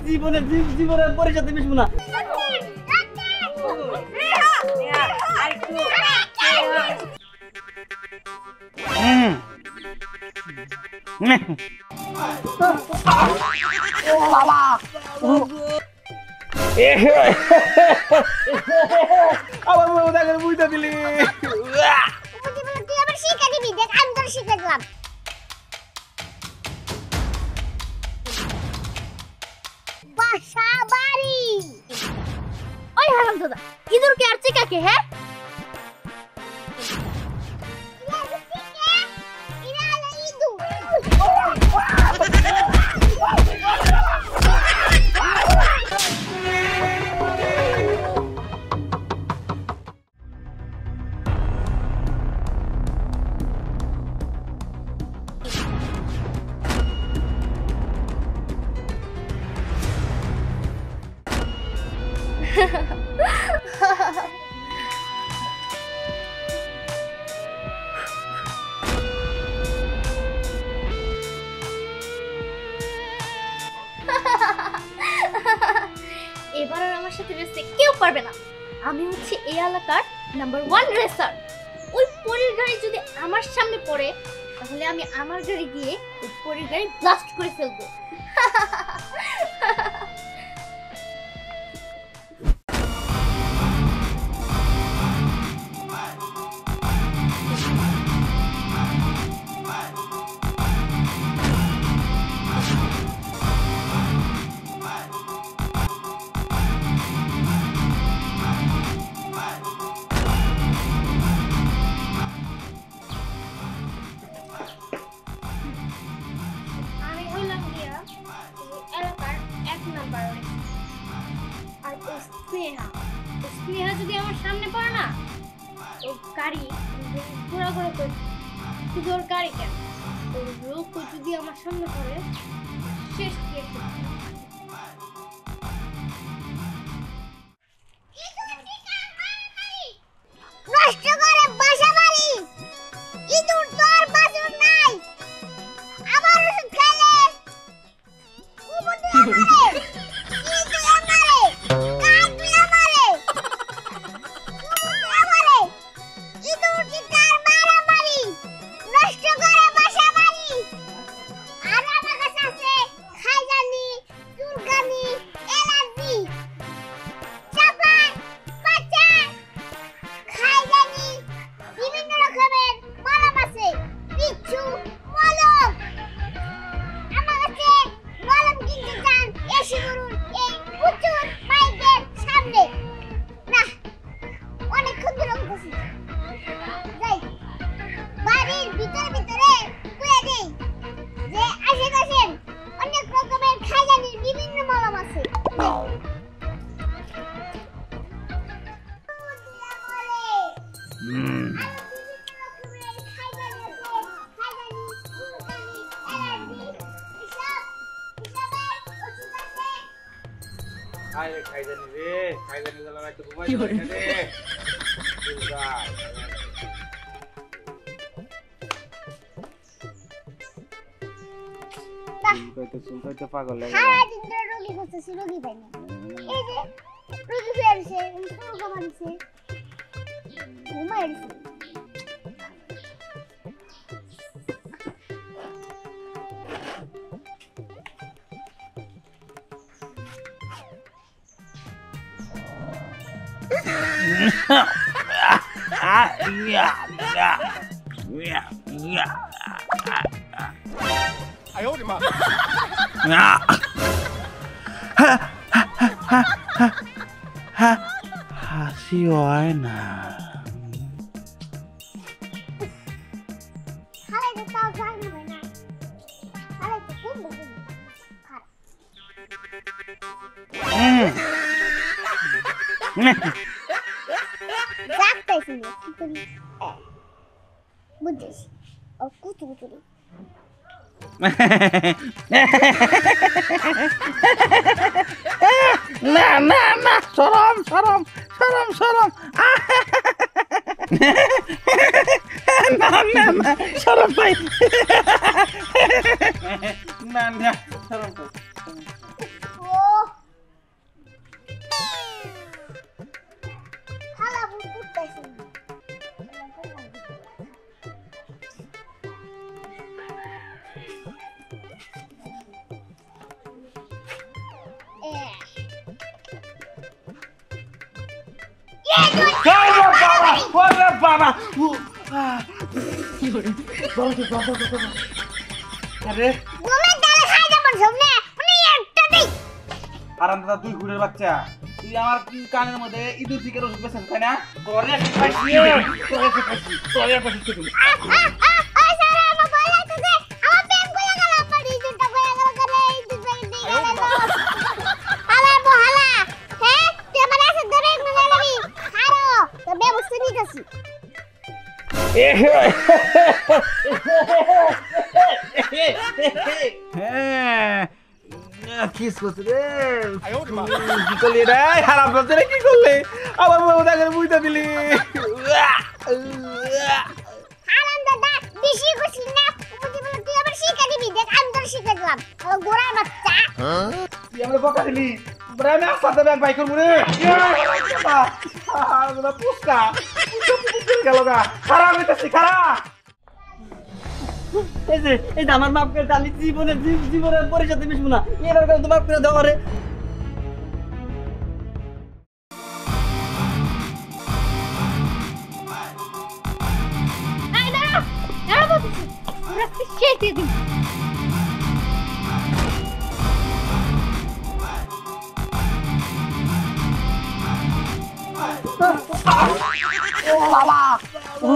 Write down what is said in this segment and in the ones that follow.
জীবনে জীবনে পরিচয় মিশবো না। আমার মনে বুঝতে দিলি তুই আবার শিখা দিবি, দেখ আমি তোর শিখা দিলাম। বাসা বাড়ি। ওই হারামজাদা, ইঁদুর কে আর চিকা কে? হ্যাঁ, এবার আর আমার সাথে রেসে কেউ পারবে না। আমি হচ্ছে এই এলাকার নাম্বার 1 রেসার। ওই পরীর গাড়ি যদি আমার সামনে পড়ে তাহলে আমি আমার গাড়ি দিয়ে ওই পরীর গাড়ি ব্লাস্ট করে ফেলবো। আমি হইলাম গিয়া এলাকার 1 নাম্বার আর স্নেহা যদি আমার সামনে পড়ে না, ও গাড়ি ঘোরা ঘোরা করে, শুধু ওর গাড়ি কেন, ওর লোক যদি আমার সামনে পড়ে শেষ দিয়ে নষ্ট করে বাসা বাড়ি। ইঁদুর তো আর বাঁচুর নাই, আমার ওষুধ খেলে খাইজানি রে, খাইজানি গেলাম একটু ঘুমাই রে। চুলকাইতে পাগল লাগে। সারাদিন ধরে রোগী খুঁজতেছি, রোগী পাই না। এই যে রোগী ফেরছে, পুরো মানছে, ঘুমাইছে। হাসি হয় না। বুঝছিস ও কুচু কুচু না না না, সরম সরম সরম সরম। না না না, সরম পাই। না না, সরম পাই। ওরে বাবা আরে ঘুমের ডালে খাই যাবো সামনে মানে একটা দেই আরাম দাদা তুই ঘুরের বাচ্চা তুই আমার কি কানের মধ্যে ইঁদুর থেকে ওষুধ পেছাস তাই না তোরে একটা খাইছি তোরে একটা খাইছি তুমি কিস করছে রে কি করলি রে খারাপ করছে রে কি করলি আমার মনে করে বুঝতে দিলি হারাম দাদা বেশি কইছিস না তুই আবার শিখা দিবি দেখ আমি তোর শিখা দিলাম গোড়ার বাচ্চা তুই আমাকে বকা দিলি ব্রামে আসাতে ব্যাগ বাইক করব রে আরে পুষ্কা গেল গা খারাপ হইতাছে খারাপ এই যে আমার মাফ করে আমি জীবনের পরিচয় মিশবো না এবার তো মাফ করে দাও রে এই দাঁড়া দাঁড়া বলছিস ওরা শেষ দিয়ে দিন ও বাবা ও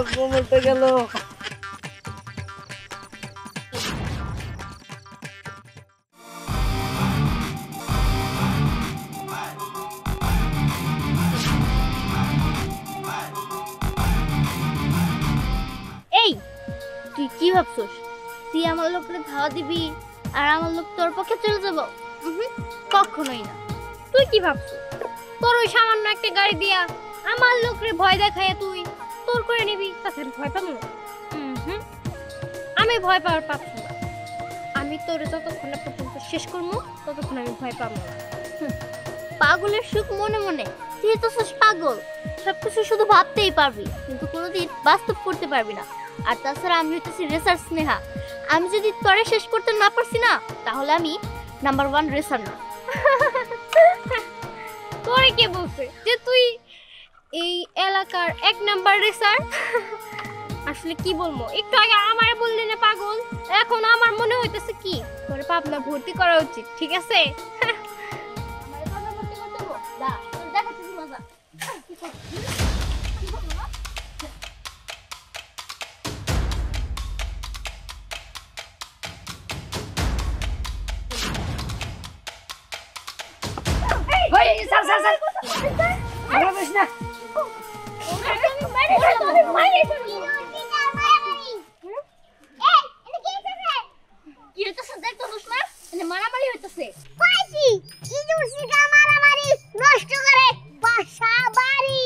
কোমরটা গেল এই তুই কি ভাবছস তুই আমার লোককে ধাওয়া দিবি আর আমার লোক তোর পক্ষে চলে যাব কখনোই না তুই কি ভাবছস তোর ওই সামান্য একটা গাড়ি দিয়া আমার লোকরে ভয় দেখায় তুই তোর করে নিবি তাতে ভয় পাবো না আমি ভয় পাওয়ার পাচ্ছি না আমি তোর যতক্ষণ না পর্যন্ত শেষ করবো ততক্ষণ আমি ভয় পাবো না পাগলের সুখ মনে মনে তুই তো পাগল সবকিছু শুধু ভাবতেই পারবি কিন্তু কোনোদিন বাস্তব করতে পারবি না আর তাছাড়া আমি হইতেছি রেসার স্নেহা আমি যদি তোরে শেষ করতে না পারছি না তাহলে আমি নাম্বার 1 রেসার না তোরে কে বলছে যে তুই এই এলাকার 1 নাম্বার রেসার আসলে কি বলবো একটু আগে আমারে বললি না পাগল এখন আমার মনে হইতেছে কি তোরে পাবনা ভর্তি করা উচিত ঠিক আছে আমারে পাবনা ভর্তি করতে বল দা তোর দেখাচ্ছি মজা ওই স্যার আমরা বেশ না মারামারি হইতেছে পাইছি ইঁদুর শিকা মারামারি নষ্ট করে বাসা বাড়ি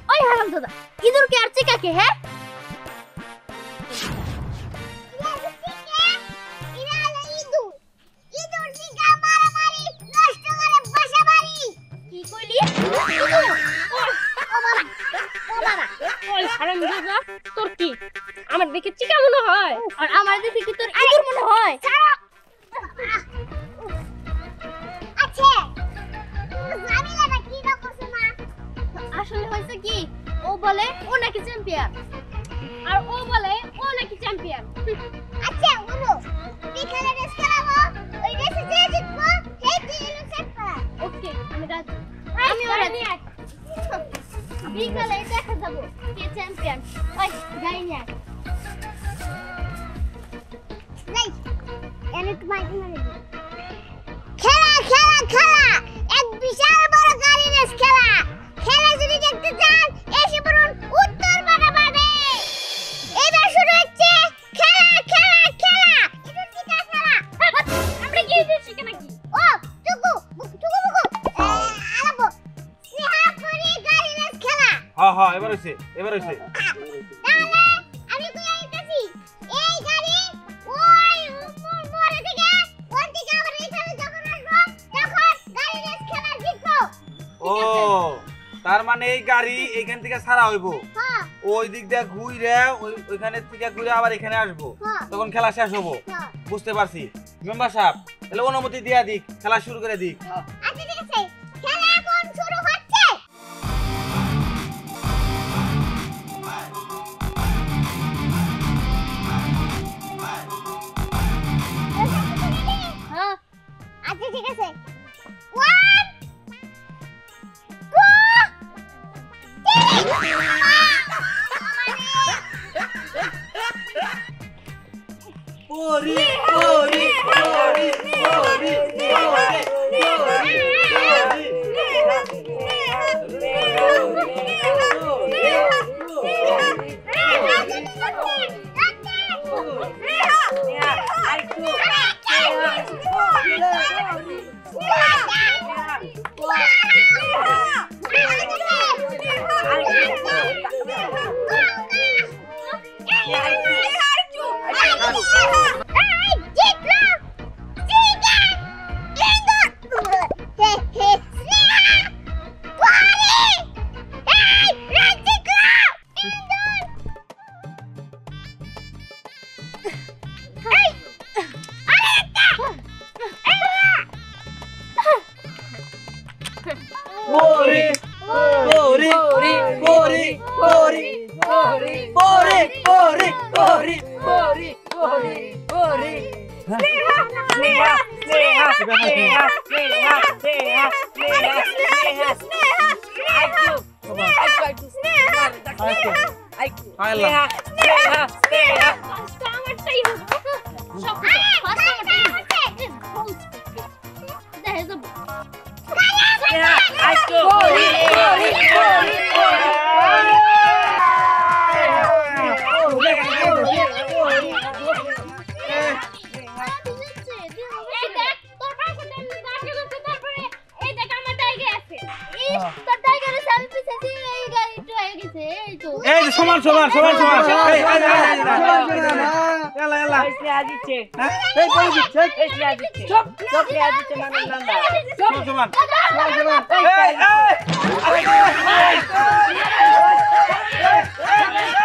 ওই হারামজাদা ইঁদুর কে আর চিকা কে হ্যাঁ তোর কি আমার দেখে চিকা মনে হয় আর আমার দেখে কি তোর ইঁদুর মনে হয় আচ্ছা জামিলাটা কি না করছে না আসলে হইছে কি ও বলে ও নাকি চ্যাম্পিয়ন আর ও বলে ও নাকি চ্যাম্পিয়ন আচ্ছা বলো বিকালে রেস খেলাবো ওই রেসে যে জিতবো সেই দিন সেট করা ওকে আমি রাজি আমি ওরা নিয়ে বিকালে দেখা যাব কে চ্যাম্পিয়ন ওই গাই নিয়ে নাই এনে তো মাইক মারি খেলা খেলা খেলা এক বিশাল বড় গাড়ি রেস খেলা খেলা যদি দেখতে চান এসে পড়ুন উত্তর বাগানে এবার শুরু হচ্ছে খেলা খেলা খেলা এটা কি খেলা আমরা কি দিচ্ছি নাকি ও টুকু টুকু আলাবো স্নেহা পরি গাড়ি রেস খেলা হ্যাঁ হ্যাঁ এবার হইছে তাহলে আমি কই আইতাছি এই গাড়ি ওই মোড়ে থেকে ওই দিকে আবার এখানে যখন আসবো তখন গাড়ি রেস খেলা জিতবো ও তার মানে এই গাড়ি এইখান থেকে ছাড়া হইব হ্যাঁ ওই দিক দিয়ে ঘুরে ওইখানে থেকে ঘুরে আবার এখানে আসবো হ্যাঁ। তখন খেলা শেষ হবো হ্যাঁ। বুঝতে পারছি মেম্বার সাহেব তাহলে অনুমতি দিয়া দিক খেলা শুরু করে দিক আচ্ছা ঠিক আছে খেলা ঠিক আছে 1 পরি পরি পরি পরি পরি পরি পরি পরি পরি পরি পরি পরি পরি পরি পরি পরি এই সমান সমান সমান সমান এলা এলা এই পরি দিচ্ছে চুপ চুপ সমান সমান এই এই